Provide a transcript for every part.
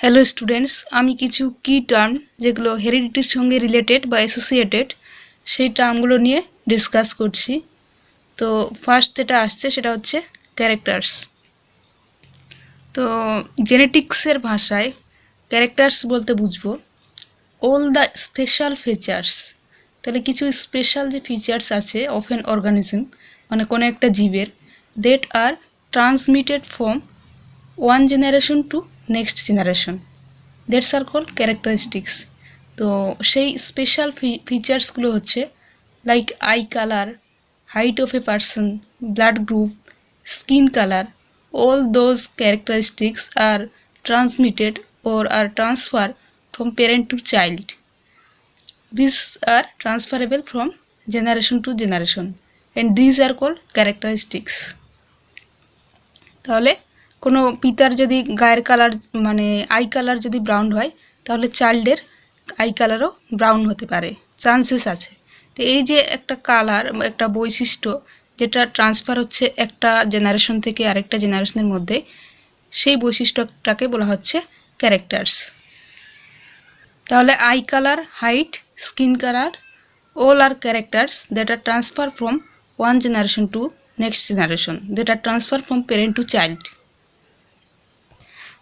Hello students, আমি কিছু কি টার্ম যেগুলো হেরিডিটির সঙ্গে রিলেটেড বা অ্যাসোসিয়েটেড সেই টার্মগুলো নিয়ে ডিসকাস করছি। তো ফার্স্ট যেটা আসছে সেটা হচ্ছে ক্যারেক্টার্স। তো জেনেটিক্সের ভাষায় ক্যারেক্টার্স বলতে বুঝবো অল দ্য স্পেশাল ফিচার্স। তাহলে কিছু স্পেশাল যে ফিচার্স আছে অফ অ্যান অর্গানিজম, মানে কোনো একটা জীবের, that are transmitted from one generation to next generation, that's are call characteristics. তো সেই স্পেশাল ফিচার্সগুলো হচ্ছে like eye colour, height of a person, blood group, skin colour. all those characteristics are transmitted or are transferred from parent to child. These are transferable from generation to generation and these are called characteristics. তাহলে কোনো পিতার যদি গায়ের colour মানে I colour যদি brown হয় তাহলে চাইল্ডের I কালারও ব্রাউন হতে পারে, চান্সেস আছে। তো এই যে একটা কালার, একটা বৈশিষ্ট্য যেটা ট্রান্সফার হচ্ছে একটা জেনারেশন থেকে আরেকটা জেনারেশনের মধ্যে, সেই বৈশিষ্ট্যটাকে বলা হচ্ছে ক্যারেক্টার্স। তাহলে eye colour, height, skin colour, all are characters that are transferred from one generation to next generation, that are transferred from parent to child.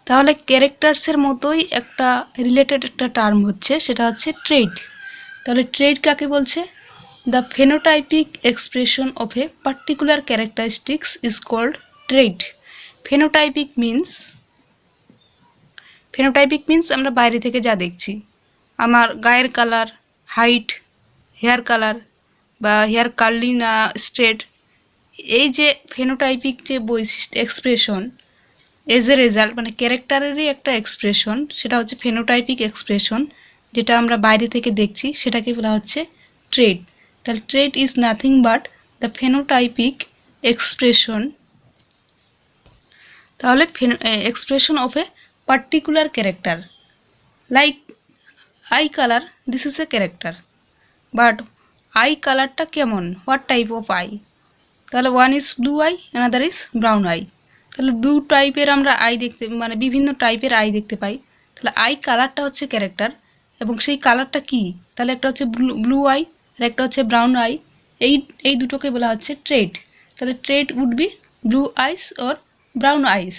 তাহলে ক্যারেক্টার্সের মতোই একটা রিলেটেড একটা টার্ম হচ্ছে, সেটা হচ্ছে ট্রেড। তাহলে ট্রেড কাকে বলছে? The phenotypic expression of a particular characteristics is called trait. Phenotypic means আমরা বাইরে থেকে যা দেখছি, আমার গায়ের কালার, হাইট, হেয়ার কালার বা হেয়ার কার্লি না স্ট্রেট, এই যে ফেনোটাইপিক যে বৈশিষ্ট্য এক্সপ্রেশন এজ এ রেজাল্ট, মানে ক্যারেক্টারেরই একটা এক্সপ্রেশন, সেটা হচ্ছে ফেনোটাইপিক এক্সপ্রেশন, যেটা আমরা বাইরে থেকে দেখছি সেটাকে বলা হচ্ছে ট্রেড। তাহলে trait is nothing but the phenotypic expression, তাহলে expression of a particular character. Like eye colour, this is a character, but eye কালারটা কেমন, হোয়াট টাইপ অফ আই? তাহলে one is blue eye, another is brown eye. তাহলে দু টাইপের আমরা I দেখতে, মানে বিভিন্ন টাইপের আই দেখতে পাই। তাহলে আই কালারটা হচ্ছে ক্যারেক্টার, এবং সেই কালারটা কি? তাহলে একটা হচ্ছে ব্লু আই আর একটা হচ্ছে ব্রাউন আই। এই দুটোকে বলা হচ্ছে ট্রেড। তাহলে trait would be blue eyes or brown eyes.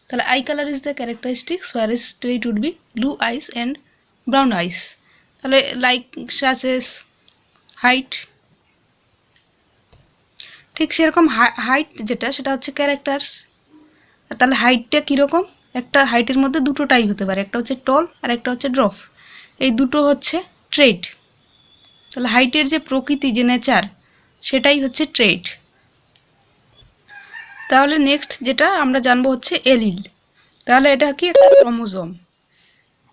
তাহলে eye colour is the characteristics, where is trait would be blue eyes and brown eyes. তাহলে লাইক সাচেস হাইট, ঠিক সেরকম হাইট যেটা, সেটা হচ্ছে ক্যারেক্টার্স। আর তাহলে হাইটটা কীরকম? একটা হাইটের মধ্যে দুটো টাইপ হতে পারে, একটা হচ্ছে টল আর একটা হচ্ছে ড্রপ। এই দুটো হচ্ছে ট্রেড। তাহলে হাইটের যে প্রকৃতি, যে নেচার, সেটাই হচ্ছে ট্রেড। তাহলে নেক্সট যেটা আমরা জানবো হচ্ছে এলিল। তাহলে এটা কি? একটা ক্রোমোজোম,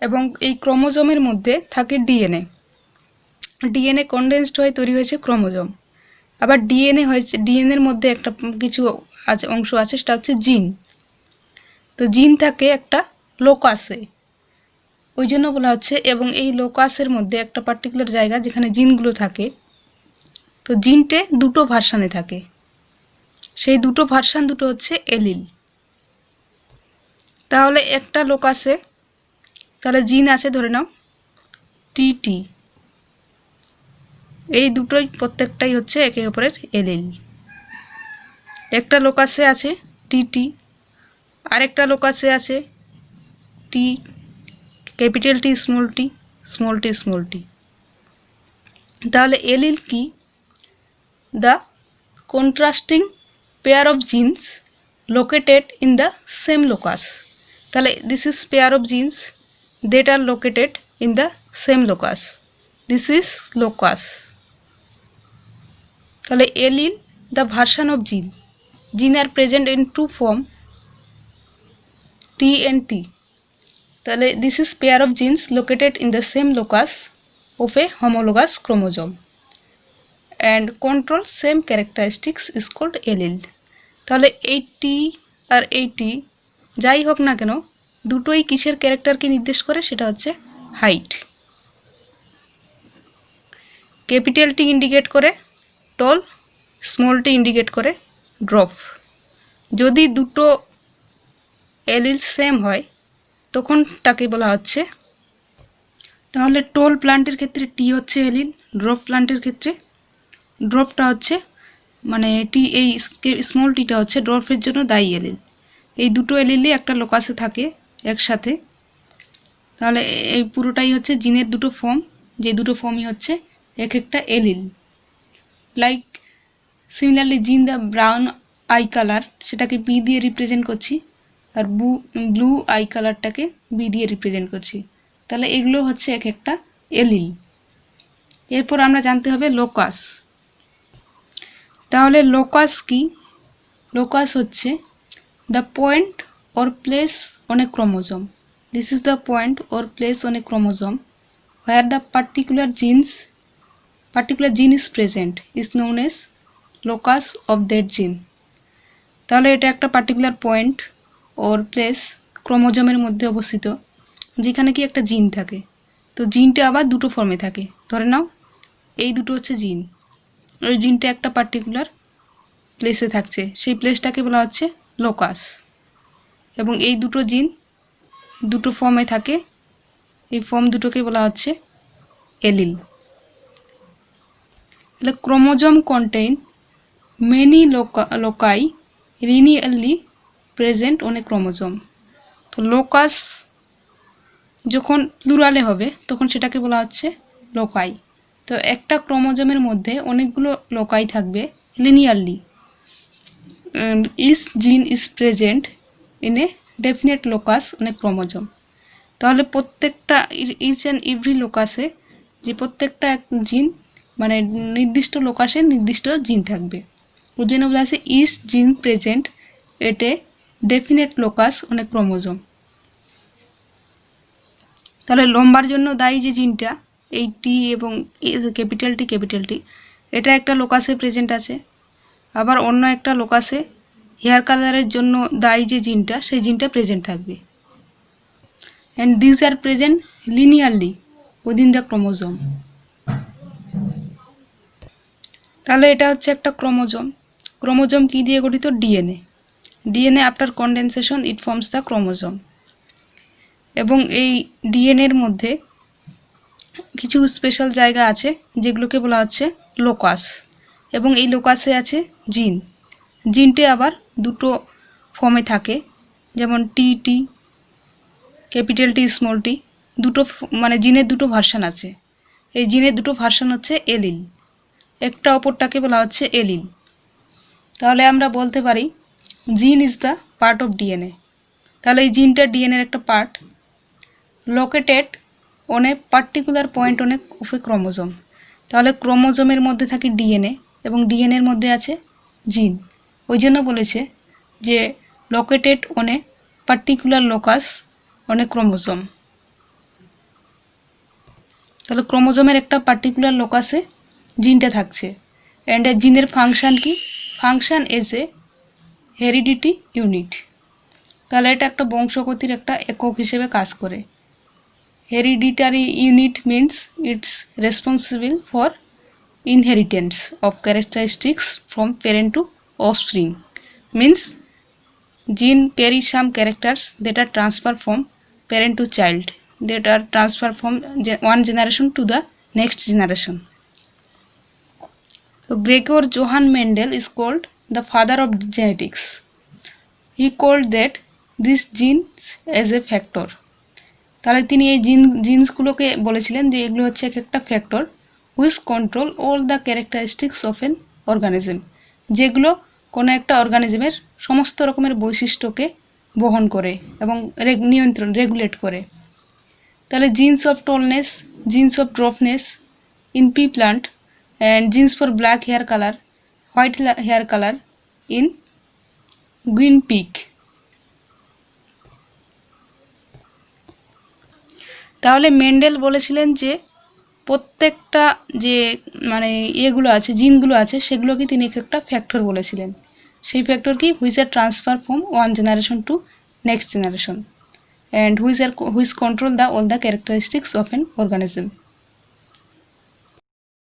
এবং এই ক্রোমোজোমের মধ্যে থাকে ডিএনএ। ডিএনএ কনডেন্সড হয়ে তৈরি হয়েছে ক্রোমোজোম। আবার ডিএনএর মধ্যে একটা কিছু আছে, অংশ আছে, সেটা হচ্ছে জিন। তো জিন থাকে একটা লোকাসে, ওই জন্য বলা হচ্ছে, এবং এই লোকাসের মধ্যে একটা পার্টিকুলার জায়গা যেখানে জিনগুলো থাকে, তো জিনটে দুটো ভার্সানে থাকে, সেই দুটো ভার্সান দুটো হচ্ছে এলিল। তাহলে একটা লোকাসে তাহলে জিন আছে, ধরে নাও টিটি, এই দুটোই প্রত্যেকটাই হচ্ছে একে অপরের এলিল। একটা লোকাসে আছে টিটি, আরেকটা লোকাসে আছে T, capital T small T, small T small T. তাহলে এলিল কি? The contrasting pair of genes located in the same locus. তাহলে this is pair of genes that are located in the same locus, this is locus. তাহলে allele the version of gene, gene are present in two form, T and T. তাহলে this is pair of genes located in the same locus of A homologous chromosome and control same characteristics is called allele. তাহলে এই টি আর এই টি যাই হোক না কেন, দুটোই কিসের ক্যারেক্টারকে নির্দেশ করে? সেটা হচ্ছে হাইট। ক্যাপিটাল টি ইন্ডিকেট করে টল, স্মল টি ইন্ডিকেট করে ড্রপ। যদি দুটো এলিল সেম হয় তখনটাকে বলা হচ্ছে। তাহলে টোল প্লান্টের ক্ষেত্রে টি হচ্ছে এলিল, ড্রপ প্লান্টের ক্ষেত্রে ড্রপটা হচ্ছে মানে টি, এই স্মল টিটা হচ্ছে ড্রপের জন্য দায়ী এলিল। এই দুটো এলিলই একটা লোকাসে থাকে একসাথে। তাহলে এই পুরোটাই হচ্ছে জিনের দুটো ফর্ম, যে দুটো ফর্মই হচ্ছে এক একটা এলিল। লাইক সিমিলারলি জিন দ্য ব্রাউন আই কালার, সেটাকে বি দিয়ে রিপ্রেজেন্ট করছি, আর ব্লু আই কালারটাকে বি দিয়ে রিপ্রেজেন্ট করছি। তাহলে এগুলো হচ্ছে এক একটা এলিল। এরপর আমরা জানতে হবে লোকাস। তাহলে লোকাস কি? লোকাস হচ্ছে the point or place on a chromosome. This is the point or place on a chromosome where the particular gene is present is known as locus of that gene. তাহলে এটা একটা particular point ওর place ক্রোমোজোমের মধ্যে অবস্থিত যেখানে কি একটা জিন থাকে। তো জিনটা আবার দুটো ফর্মে থাকে। ধরে নাও এই দুটো হচ্ছে জিন, ওই জিনটা একটা পার্টিকুলার প্লেসে থাকছে, সেই প্লেসটাকে বলা হচ্ছে লোকাস। এবং এই দুটো জিন দুটো ফর্মে থাকে, এই ফর্ম দুটোকে বলা হচ্ছে এলিল। তাহলে chromosome contain many loci linearly present on a chromosome. তো লোকাস যখন প্লুরালে হবে তখন সেটাকে বলা হচ্ছে লোকাই। তো একটা ক্রোমোজোমের মধ্যে অনেকগুলো লোকাই থাকবে লিনিয়ারলি। ইচ জিন is present in a definite locus on a chromosome. তাহলে প্রত্যেকটা ইচ অ্যান্ড এভরি লোকাসে যে প্রত্যেকটা জিন মানে নির্দিষ্ট লোকাসে নির্দিষ্ট জিন থাকবে। ওর জন্য বলা আছে ইচ জিন present at A definite locus on a chromosome. তাহলে লম্বার জন্য দায়ী যে জিনটা এই টি এবং ক্যাপিটাল টি এটা একটা লোকাসে প্রেজেন্ট আছে। আবার অন্য একটা লোকাসে হেয়ার কালারের জন্য দায়ী যে জিনটা সেই জিনটা প্রেজেন্ট থাকবে। and these are present linearly within the chromosome. তাহলে এটা হচ্ছে একটা ক্রোমোজোম। ক্রোমোজোম কি দিয়ে গঠিত? DNA after condensation it forms the chromosome. এবং এই ডিএনএর মধ্যে কিছু স্পেশাল জায়গা আছে যেগুলোকে বলা হচ্ছে লোকাস। এবং এই লোকাসে আছে জিনটে আবার দুটো ফর্মে থাকে, যেমন টি ক্যাপিটাল টি স্মল টি, দুটো মানে জিনের দুটো ভার্সন আছে। এই জিনের দুটো ভার্সন হচ্ছে এলিল, একটা অপরটাকে বলা হচ্ছে এলিল। তাহলে আমরা বলতে পারি জিন is the part of DNA. তাহলে এই জিনটা ডিএনএর একটা part, located on a particular point on a of A chromosome. তাহলে ক্রোমোজোমের মধ্যে থাকে ডিএনএ এবং ডিএনএর মধ্যে আছে জিন। ওই জন্য বলেছে যে located on a particular locus on a chromosome. তাহলে ক্রোমোজোমের একটা পার্টিকুলার লোকাসে জিনটা থাকছে। অ্যান্ড জিনের ফাংশান কি? Function as a heredity unit. তাহলে এটা একটা বংশগতির একটা একক হিসেবে কাজ করে। Hereditary unit means it's responsible for inheritance of characteristics from parent to offspring. Means gene carry some characters that are transferred from parent to child, that are transferred from one generation to the next generation. So Gregor Johann Mendel is called the father of genetics. He called that these genes as a factor. তাহলে তিনি এই জিনসগুলোকে বলেছিলেন যে এগুলো হচ্ছে এক একটা factor which control all the characteristics of an organism, যেগুলো কোনো একটা অর্গানিজমের সমস্ত রকমের বৈশিষ্ট্যকে বহন করে এবং রেগুলেট করে। তাহলে genes of tallness, genes of dwarfness in pea plant and genes for black hair colour, white hair colour in guinea pig. তাহলে মেন্ডেল বলেছিলেন যে প্রত্যেকটা যে মানে ইয়েগুলো আছে জিনগুলো আছে সেগুলোকে তিনি একটা ফ্যাক্টর বলেছিলেন। সেই ফ্যাক্টর কি? Which are transfer from one generation to next generation and which control the all the characteristics of an organism.